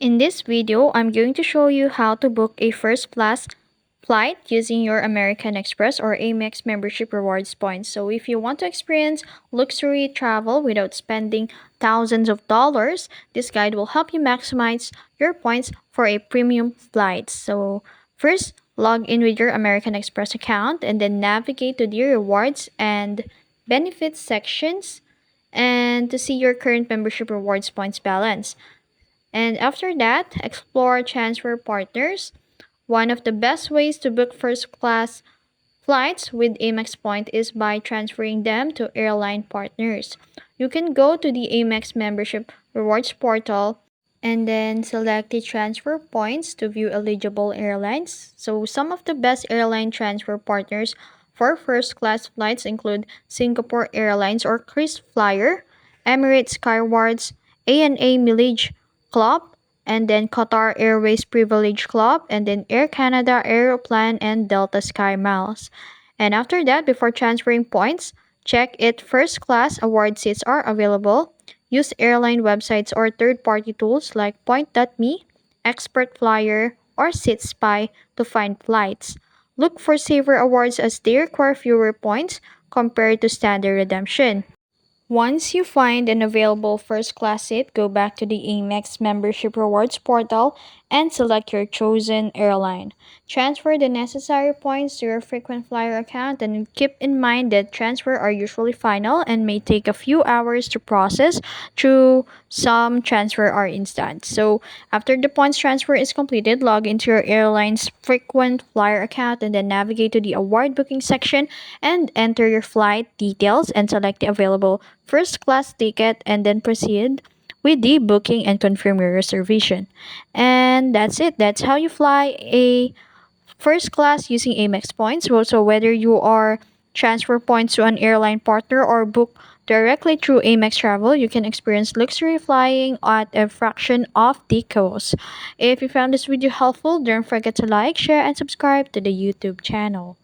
In this video, I'm going to show you how to book a first class flight using your American Express or Amex membership rewards points. So if you want to experience luxury travel without spending thousands of dollars, this guide will help you maximize your points for a premium flight. So first, log in with your American Express account and then navigate to the rewards and benefits sections and to see your current membership rewards points balance. And after that, explore transfer partners. One of the best ways to book first class flights with Amex Point is by transferring them to airline partners. You can go to the Amex membership rewards portal and then select the transfer points to view eligible airlines. So some of the best airline transfer partners for first class flights include Singapore Airlines or KrisFlyer, Emirates Skywards, ANA Millage Club, and then Qatar Airways Privilege Club, and then Air Canada Aeroplan and Delta Sky Miles. And after that, before transferring points, check if first class award seats are available. Use airline websites or third-party tools like Point.me, Expert Flyer, or SeatSpy to find flights. Look for saver awards as they require fewer points compared to standard redemption. Once you find an available first class seat, go back to the Amex membership rewards portal and select your chosen airline. Transfer the necessary points to your frequent flyer account and keep in mind that transfers are usually final and may take a few hours to process. Through some transfer are instant. So after the points transfer is completed, log into your airline's frequent flyer account and then navigate to the award booking section and enter your flight details and select the available first class ticket and then proceed with the booking and confirm your reservation. And that's it. That's how you fly a first class using Amex points. So whether you are transfer points to an airline partner or book directly through Amex Travel, you can experience luxury flying at a fraction of the cost. If you found this video helpful, don't forget to like, share, and subscribe to the YouTube channel.